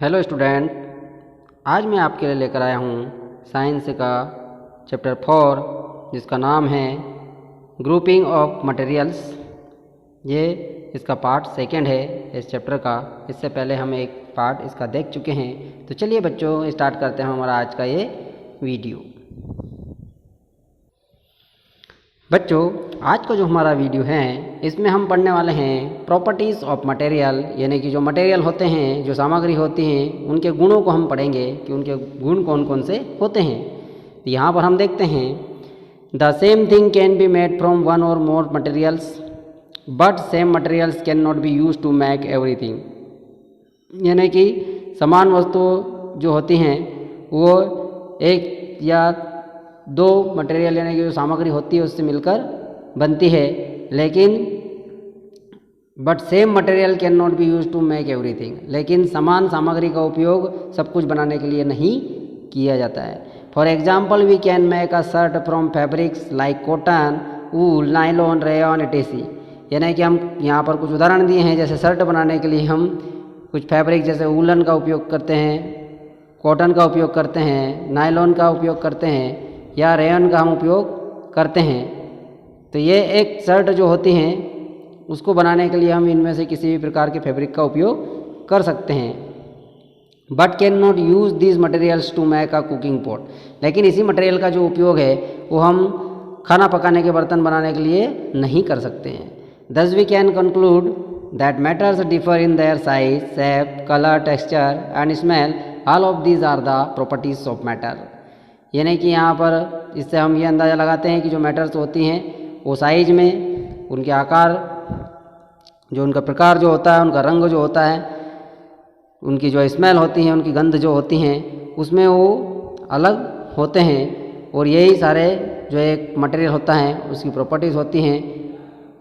Hello student, आज मैं आपके लिए लेकर आया हूँ साइंस का चैप्टर 4 जिसका नाम है ग्रुपिंग ऑफ मटेरियल्स। ये इसका पार्ट सेकंड है इस चैप्टर का। इससे पहले हम एक पार्ट इसका देख चुके हैं। तो चलिए बच्चों, स्टार्ट करते हैं हमारा आज का ये वीडियो। बच्चों, आज का जो हमारा वीडियो है इसमें हम पढ़ने वाले हैं प्रॉपर्टीज़ ऑफ मटेरियल, यानी कि जो मटेरियल होते हैं, जो सामग्री होती हैं, उनके गुणों को हम पढ़ेंगे कि उनके गुण कौन कौन से होते हैं। तो यहाँ पर हम देखते हैं the same thing can be made from one or more materials but same materials can not be use to make everything. यानी कि समान वस्तु जो होती हैं वो एक या दो मटेरियल यानी कि जो सामग्री होती है उससे मिलकर बनती है, लेकिन but same material can not be use to make everything. लेकिन समान सामग्री का उपयोग सब कुछ बनाने के लिए नहीं किया जाता है। For example we can make a shirt from fabrics like cotton, wool, nylon, rayon, etcetera. यानी कि हम यहाँ पर कुछ उदाहरण दिए हैं। जैसे शर्ट बनाने के लिए हम कुछ फैब्रिक जैसे वूलन का उपयोग करते हैं, कॉटन का उपयोग करते हैं, नायलॉन का उपयोग करते हैं या रेयन का हम उपयोग करते हैं। तो ये एक शर्ट जो होती हैं उसको बनाने के लिए हम इनमें से किसी भी प्रकार के फैब्रिक का उपयोग कर सकते हैं। But can not use these materials to make a cooking pot. लेकिन इसी मटेरियल का जो उपयोग है वो हम खाना पकाने के बर्तन बनाने के लिए नहीं कर सकते हैं। Thus we can conclude that matters differ in their size, shape, colour, texture and smell. All of these are the properties of matter. यानी कि यहाँ पर इससे हम ये अंदाज़ा लगाते हैं कि जो मैटर्स होती हैं वो साइज में, उनके आकार, जो उनका प्रकार जो होता है, उनका रंग जो होता है, उनकी जो स्मेल होती है, उनकी गंध जो होती हैं, उसमें वो अलग होते हैं। और यही सारे जो एक मटेरियल होता है उसकी प्रॉपर्टीज़ होती हैं,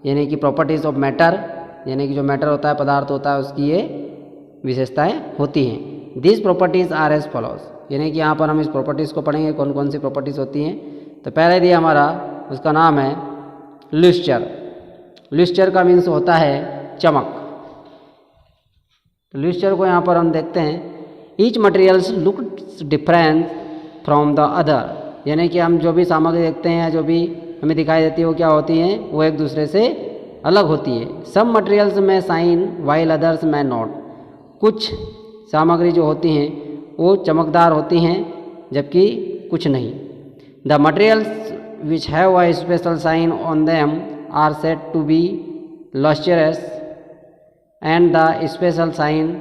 यानी कि प्रॉपर्टीज़ ऑफ मैटर। यानी कि जो मैटर होता है, पदार्थ होता है, उसकी ये विशेषताएँ होती हैं। This properties are as follows. यानी कि यहाँ पर हम इस प्रॉपर्टीज़ को पढ़ेंगे कौन कौन सी प्रॉपर्टीज़ होती हैं। तो पहले दिया हमारा, उसका नाम है लुस्टर। लुस्टर का मीन्स होता है चमक। तो लुस्टर को यहाँ पर हम देखते हैं, each materials looks different from the other. यानी कि हम जो भी सामग्री देखते हैं, जो भी हमें दिखाई देती है, वो क्या होती हैं, वो एक दूसरे से अलग होती है। सम मटेरियल्स में शाइन वाइल अदर्स में नॉट। कुछ सामग्री जो होती हैं वो चमकदार होती हैं जबकि कुछ नहीं। The materials which have a special sign on them are said to be lustrous and the special sign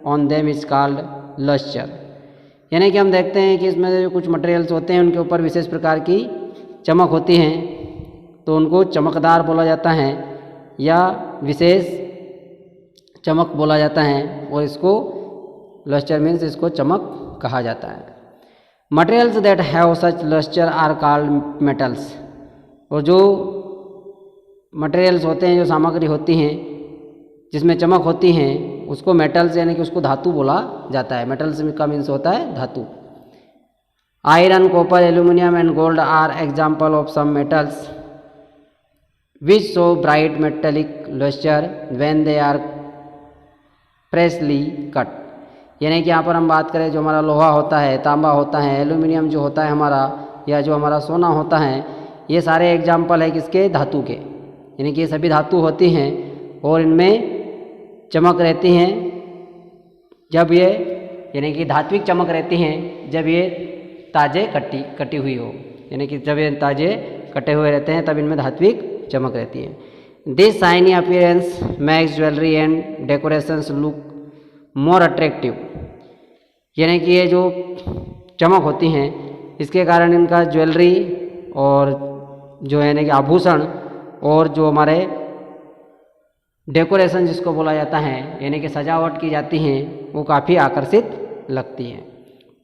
on them is called lustre. यानी कि हम देखते हैं कि इसमें जो कुछ मटेरियल्स होते हैं उनके ऊपर विशेष प्रकार की चमक होती हैं, तो उनको चमकदार बोला जाता है या विशेष चमक बोला जाता है, और इसको लस्टर मीन्स इसको चमक कहा जाता है। Materials that have such lustre are called metals. और जो मटेरियल्स होते हैं, जो सामग्री होती हैं जिसमें चमक होती हैं, उसको मेटल्स यानी कि उसको धातु बोला जाता है। मेटल्स का मीन्स होता है धातु। Iron, copper, aluminium and gold are example of some metals which show bright metallic lustre when they are freshly cut. यानी कि यहाँ पर हम बात करें, जो हमारा लोहा होता है, तांबा होता है, एल्यूमिनियम जो होता है हमारा, या जो हमारा सोना होता है, ये सारे एग्जाम्पल है किसके, धातु के। यानी कि ये सभी धातु होती हैं और इनमें चमक रहती हैं जब ये, यानी कि धात्विक चमक रहती हैं जब ये ताजे कटी हुई हो। यानी कि जब ये ताजे कटे हुए रहते हैं तब इनमें धात्विक चमक रहती है। This shiny appearance makes jewellery and decorations look more attractive. यानी कि ये जो चमक होती हैं इसके कारण इनका ज्वेलरी और जो यानी कि आभूषण और जो हमारे डेकोरेशन जिसको बोला जाता है, यानी कि सजावट की जाती हैं, वो काफ़ी आकर्षित लगती हैं।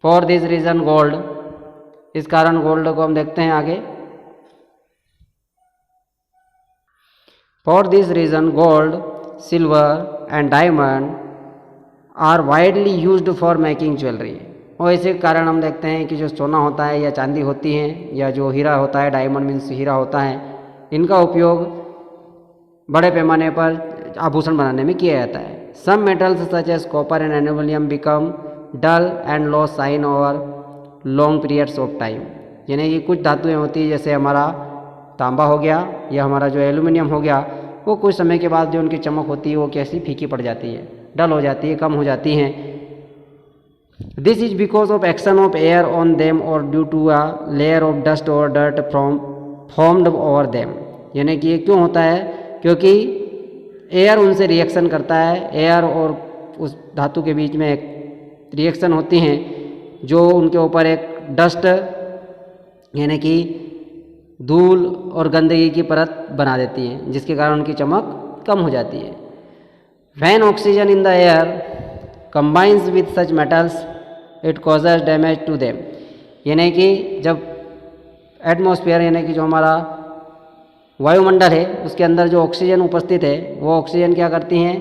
फॉर दिस रीज़न गोल्ड, इस कारण गोल्ड को हम देखते हैं आगे। For this reason gold, silver and diamond are widely used for making jewellery. और इसी कारण हम देखते हैं कि जो सोना होता है या चांदी होती है या जो हीरा होता है, डायमंड मीन्स हीरा होता है, इनका उपयोग बड़े पैमाने पर आभूषण बनाने में किया जाता है। Some metals such as copper and aluminium become dull and lose shine over long periods of time. यानी कि कुछ धातुएं होती हैं जैसे हमारा तांबा हो गया या हमारा जो एल्यूमिनियम हो गया, वो कुछ समय के बाद जो उनकी चमक होती है वो कैसी फीकी पड़ जाती है, डल हो जाती है, कम हो जाती हैं। This is because of action of air on them और due to a layer of dust और dirt from formed over them. यानी कि ये क्यों होता है, क्योंकि एयर उनसे रिएक्शन करता है, एयर और उस धातु के बीच में एक रिएक्शन होती हैं जो उनके ऊपर एक डस्ट यानी कि धूल और गंदगी की परत बना देती है, जिसके कारण उनकी चमक कम हो जाती है। When oxygen in the air combines with such metals it causes damage to them. यानी कि जब एटमॉस्फेयर यानी कि जो हमारा वायुमंडल है उसके अंदर जो ऑक्सीजन उपस्थित है वो ऑक्सीजन क्या करती हैं,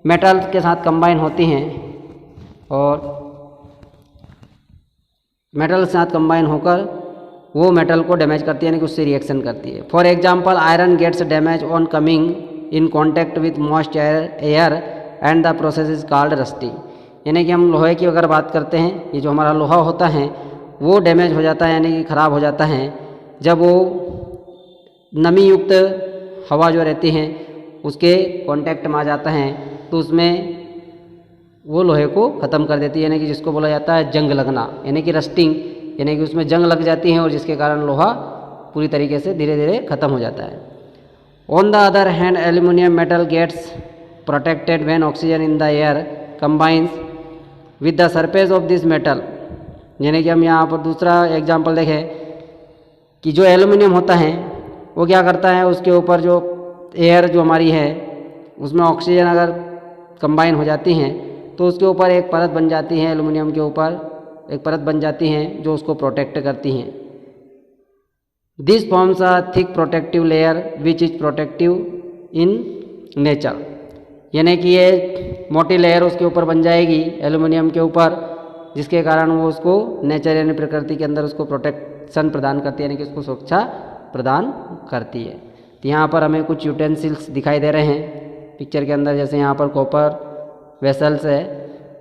मेटल के साथ कंबाइन होती हैं और मेटल के साथ कंबाइन होकर वो मेटल को डैमेज करती है, यानी कि उससे रिएक्शन करती है। For example iron gets damage on coming in contact with moist air and the process is called rusting. यानी कि हम लोहे की अगर बात करते हैं, ये जो हमारा लोहा होता है वो डैमेज हो जाता है यानी कि ख़राब हो जाता है जब वो नमी युक्त हवा जो रहती है उसके कांटेक्ट में आ जाता है, तो उसमें वो लोहे को ख़त्म कर देती है, यानी कि जिसको बोला जाता है जंग लगना, यानी कि रस्टिंग, यानी कि उसमें जंग लग जाती है और जिसके कारण लोहा पूरी तरीके से धीरे धीरे ख़त्म हो जाता है। On the other hand aluminium metal gets protected when oxygen in the air combines with the surface of this metal. यानी कि हम यहाँ पर दूसरा एग्जाम्पल देखें कि जो एल्यूमिनियम होता है वो क्या करता है, उसके ऊपर जो एयर जो हमारी है उसमें ऑक्सीजन अगर कंबाइन हो जाती हैं तो उसके ऊपर एक परत बन जाती है, एल्यूमिनियम के ऊपर एक परत बन जाती हैं जो उसको प्रोटेक्ट करती हैं। This forms a thick protective layer which is protective in nature. यानी कि ये मोटी लेयर उसके ऊपर बन जाएगी एल्यूमिनियम के ऊपर, जिसके कारण वो उसको नेचर यानी प्रकृति के अंदर उसको प्रोटेक्शन प्रदान करती है, यानी कि उसको सुरक्षा प्रदान करती है। तो यहाँ पर हमें कुछ यूटेंसिल्स दिखाई दे रहे हैं पिक्चर के अंदर, जैसे यहाँ पर कॉपर वेसल्स है,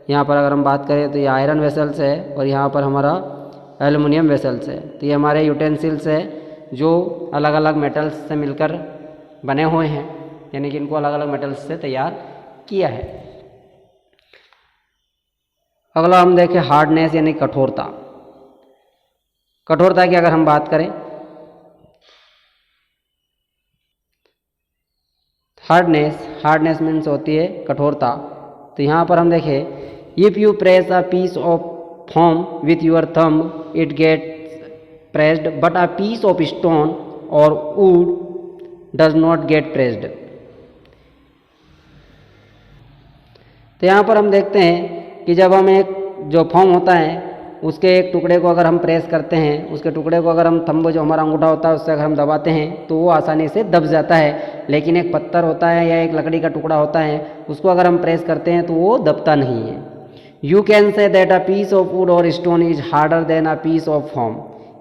यहाँ पर अगर हम बात करें तो ये आयरन वेसल्स है और यहाँ पर हमारा एल्युमिनियम वेसल्स है। तो ये हमारे यूटेंसिल्स है जो अलग अलग मेटल्स से मिलकर बने हुए हैं, यानी कि इनको अलग अलग मेटल्स से तैयार किया है। अगला हम देखें हार्डनेस यानी कठोरता। कठोरता की अगर हम बात करें, हार्डनेस मीन्स होती है कठोरता। तो यहाँ पर हम देखें if you press a piece of foam with your thumb it gets pressed but a piece of stone or wood does not get pressed. तो यहाँ पर हम देखते हैं कि जब हम एक जो फोम होता है उसके एक टुकड़े को अगर हम प्रेस करते हैं, उसके टुकड़े को अगर हम थंब जो हमारा अंगूठा होता है उससे अगर हम दबाते हैं तो वो आसानी से दब जाता है, लेकिन एक पत्थर होता है या एक लकड़ी का टुकड़ा होता है उसको अगर हम प्रेस करते हैं तो वो दबता नहीं है। You can say that a piece of wood or stone is harder than a piece of foam.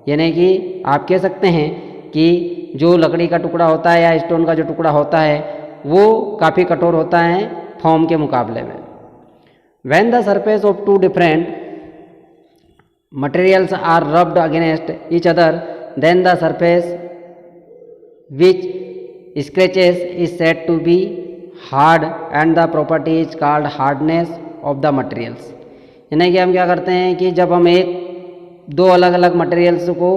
यानी कि आप कह सकते हैं कि जो लकड़ी का टुकड़ा होता है या स्टोन का जो टुकड़ा होता है वो काफ़ी कठोर होता है फोम के मुकाबले में। When the surface of two different materials are rubbed against each other, then the surface which scratches is said to be hard and the property is called hardness of the materials। यानी कि हम क्या करते हैं कि जब हम दो अलग अलग मटेरियल्स को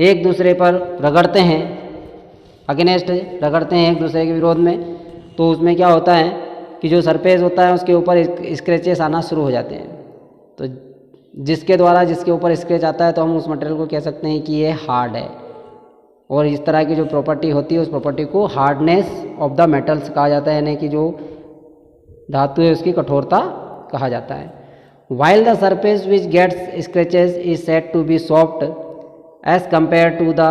एक दूसरे पर रगड़ते हैं, अगेंस्ट रगड़ते हैं एक दूसरे के विरोध में, तो उसमें क्या होता है कि जो सरफेस होता है उसके ऊपर स्क्रैचेस आना शुरू हो जाते हैं। तो जिसके ऊपर स्क्रैच आता है तो हम उस मटेरियल को कह सकते हैं कि ये हार्ड है, और इस तरह की जो प्रॉपर्टी होती है उस प्रॉपर्टी को हार्डनेस ऑफ द मेटल्स कहा जाता है, यानी कि जो धातु है उसकी कठोरता कहा जाता है। While the surface which gets scratches is said to be soft as compare to the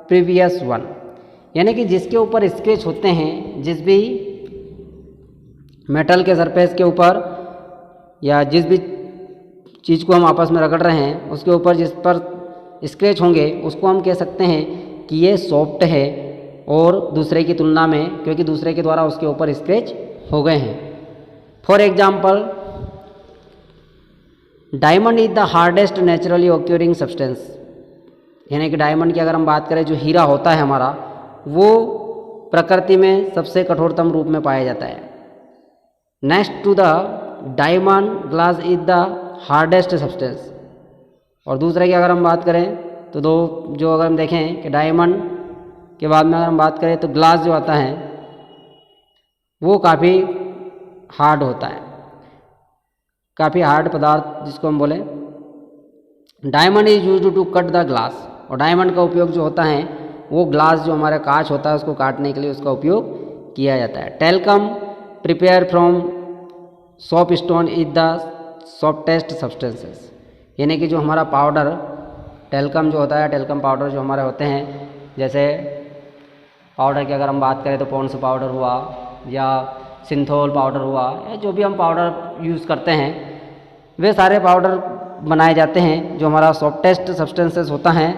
previous one. यानी कि जिसके ऊपर स्क्रैच होते हैं, जिस भी मेटल के सरफेस के ऊपर या जिस भी चीज़ को हम आपस में रगड़ रहे हैं उसके ऊपर जिस पर स्क्रैच होंगे उसको हम कह सकते हैं कि ये सॉफ्ट है, और दूसरे की तुलना में, क्योंकि दूसरे के द्वारा उसके ऊपर स्क्रैच हो गए हैं। For example, diamond is the hardest naturally occurring substance, यानी कि डायमंड की अगर हम बात करें, जो हीरा होता है हमारा, वो प्रकृति में सबसे कठोरतम रूप में पाया जाता है। Next to the diamond, glass is the hardest substance. और दूसरे की अगर हम बात करें तो जो अगर हम देखें कि डायमंड के बाद में अगर हम बात करें तो ग्लास जो आता है वो काफ़ी हार्ड होता है, काफ़ी हार्ड पदार्थ जिसको हम बोले। Diamond is used to cut the glass, और डायमंड का उपयोग जो होता है वो ग्लास जो हमारा कांच होता है उसको काटने के लिए उसका उपयोग किया जाता है। Talcum prepare from shop stone is the softest substances, यानी कि जो हमारा पाउडर टेल्कम जो होता है, टेल्कम पाउडर जो हमारे होते हैं, जैसे पाउडर की अगर हम बात करें तो पॉन्ड्स पाउडर हुआ या सिंथोल पाउडर हुआ, या जो भी हम पाउडर यूज़ करते हैं वे सारे पाउडर बनाए जाते हैं जो हमारा सॉफ्टेस्ट सब्सटेंसेस होता है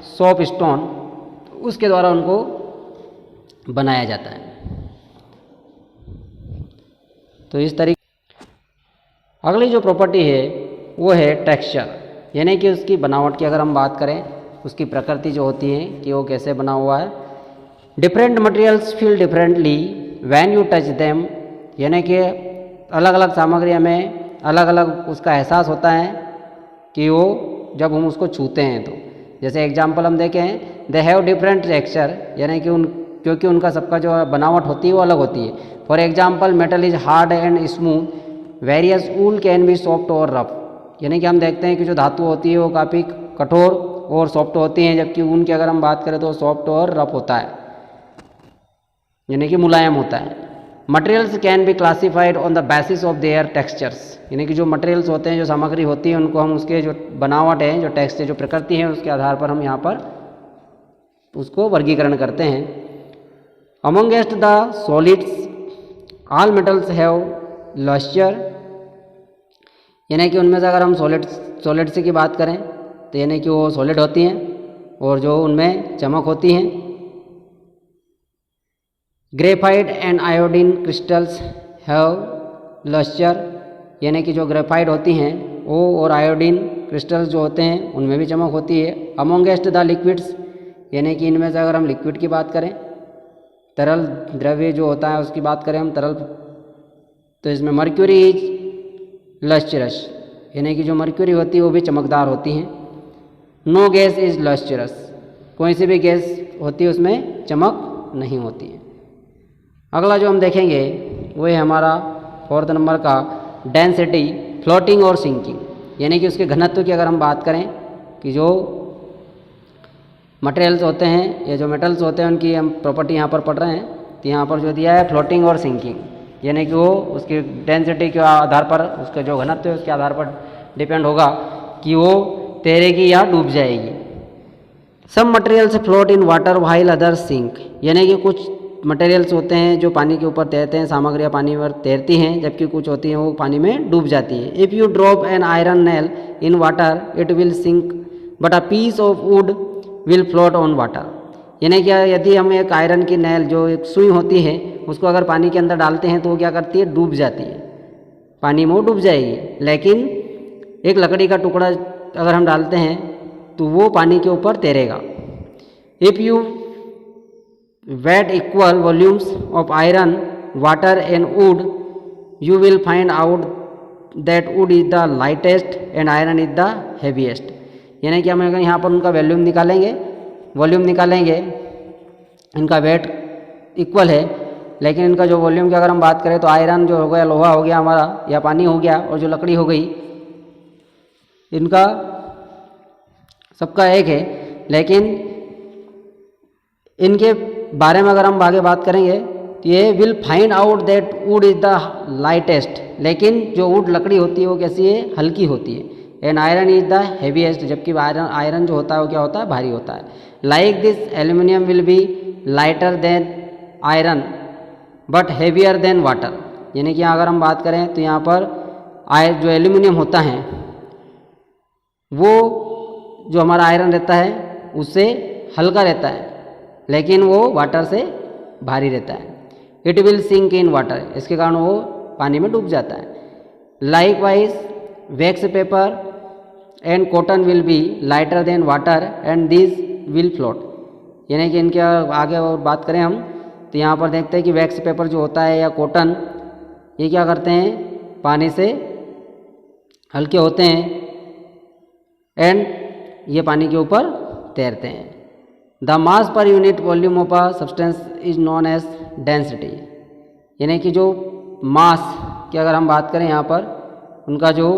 सॉप स्टोन, उसके द्वारा उनको बनाया जाता है। तो इस तरीके अगली जो प्रॉपर्टी है वो है टेक्सचर, यानी कि उसकी बनावट की अगर हम बात करें, उसकी प्रकृति जो होती है कि वो कैसे बना हुआ है। Different materials feel differently when you touch them, यानी कि अलग अलग सामग्री में अलग अलग उसका एहसास होता है कि वो जब हम उसको छूते हैं तो। जैसे एग्जांपल हम देखें, दे हैव डिफरेंट टेक्सचर, यानी कि क्योंकि उनका सबका जो बनावट होती है वो अलग होती है। For example, metal is hard and smooth, various wool can be soft और रफ, यानी कि हम देखते हैं कि जो धातु होती है वो काफ़ी कठोर और सॉफ्ट होती हैं, जबकि ऊन की अगर हम बात करें तो सॉफ्ट और रफ होता है, यानी कि मुलायम होता है। Materials can be classified on the basis of their textures, यानी कि जो मटेरियल्स होते हैं, जो सामग्री होती है, उनको हम उसके जो बनावट है, जो टेक्सचर, जो प्रकृति है, उसके आधार पर हम यहाँ पर उसको वर्गीकरण करते हैं। Amongst the solids all metals have lustre, यानी कि उनमें से अगर हम सॉलिड्स की बात करें तो यानी कि वो सॉलिड होती हैं और जो उनमें चमक होती हैं। Graphite and iodine crystals have lustre, यानी कि जो ग्रेफाइट होती हैं वो और आयोडीन क्रिस्टल्स जो होते हैं उनमें भी चमक होती है। अमोंगेस्ट द लिक्विड्स, यानी कि इनमें से अगर हम लिक्विड की बात करें, तरल द्रव्य जो होता है उसकी बात करें हम तरल, तो इसमें मर्क्यूरी इज लॉइस्चरस, यानी कि जो मर्क्यूरी होती है वो भी चमकदार होती हैं। नो गैस इज लॉइस्चरस, कोई सी भी गैस होती है उसमें चमक नहीं होती है। अगला जो हम देखेंगे वो है हमारा 4th नंबर का डेंसिटी, फ्लोटिंग और सिंकिंग, यानी कि उसके घनत्व की अगर हम बात करें कि जो मटेरियल्स होते हैं या जो मेटल्स होते हैं उनकी हम प्रॉपर्टी यहाँ पर पढ़ रहे हैं। तो यहाँ पर जो दिया है फ्लोटिंग और सिंकिंग, यानी कि वो उसकी डेंसिटी के आधार पर, उसका जो घनत्व है उसके आधार पर डिपेंड होगा कि वो तैरेगी या डूब जाएगी। Some materials float in water while other sink, यानी कि कुछ मटेरियल्स होते हैं जो पानी के ऊपर तैरते हैं, सामग्रियाँ पानी पर तैरती हैं, जबकि कुछ होती हैं वो पानी में डूब जाती है। If you drop an iron nail in water it will sink but a piece of wood will float on water, यानी कि यदि हम एक आयरन की नेल, जो एक सुई होती है, उसको अगर पानी के अंदर डालते हैं तो वो क्या करती है, डूब जाती है, पानी में वो डूब जाएगी। लेकिन एक लकड़ी का टुकड़ा अगर हम डालते हैं तो वो पानी के ऊपर तैरेगा। If you weigh equal volumes of iron water and wood you will find out that wood is the lightest and iron is the heaviest, यानी कि हम अगर यहाँ पर उनका वॉल्यूम निकालेंगे, इनका वेट इक्वल है, लेकिन इनका जो वॉल्यूम की अगर हम बात करें तो आयरन जो हो गया, लोहा हो गया हमारा, या पानी हो गया, और जो लकड़ी हो गई, इनका सबका एक है, लेकिन इनके बारे में अगर हम आगे बात करेंगे तो ये will find out that would is the lightest, लेकिन जो वुड लकड़ी होती है वो कैसी है, हल्की होती है। And iron is the heaviest, जबकि आयरन जो होता है वो क्या होता है, भारी होता है। Like this aluminium will be lighter then iron but heavier than water, यानी कि अगर हम बात करें तो यहाँ पर जो एल्यूमिनियम होता है वो जो हमारा आयरन रहता है उससे हल्का रहता है, लेकिन वो वाटर से भारी रहता है। It will sink in water, इसके कारण वो पानी में डूब जाता है। Likewise wax paper and cotton will be lighter than water and this will float. यानी कि इनके आगे और बात करें हम तो यहाँ पर देखते हैं कि वैक्स पेपर जो होता है या कॉटन, ये क्या करते हैं, पानी से हल्के होते हैं एंड ये पानी के ऊपर तैरते हैं। The mass per unit volume of a substance is known as density. यानी कि जो मास की अगर हम बात करें यहाँ पर, उनका जो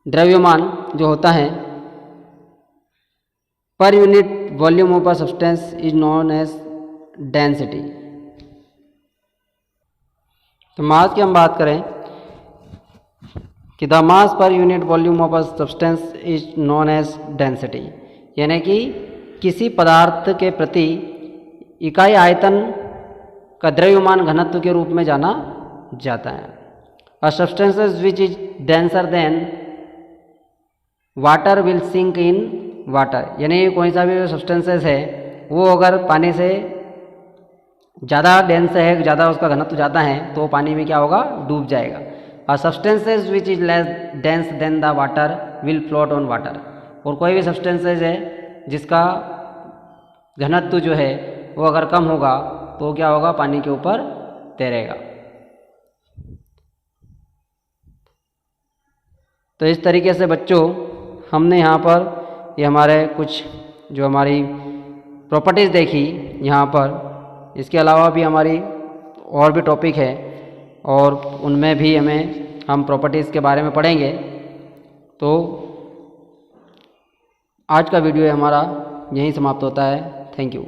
द्रव्यमान जो होता है per unit volume of a substance is known as density. तो मास की हम बात करें कि the mass per unit volume of a substance is known as density. यानी कि किसी पदार्थ के प्रति इकाई आयतन का द्रव्यमान घनत्व के रूप में जाना जाता है। A substances which is denser than water will sink in water. यानी कोई सा भी सब्सटेंसेस है वो अगर पानी से ज़्यादा डेंस है, ज़्यादा उसका घनत्व ज़्यादा है, तो पानी में क्या होगा, डूब जाएगा। A substances which is less dense than the water will float on water. और कोई भी सब्सटेंसेस है जिसका घनत्व जो है वो अगर कम होगा तो क्या होगा, पानी के ऊपर तैरेगा। तो इस तरीके से बच्चों हमने यहाँ पर ये हमारे कुछ जो हमारी प्रॉपर्टीज़ देखी यहाँ पर। इसके अलावा भी हमारी और भी टॉपिक है और उनमें भी हम प्रॉपर्टीज़ के बारे में पढ़ेंगे। तो आज का वीडियो हमारा यहीं समाप्त होता है। Thank you.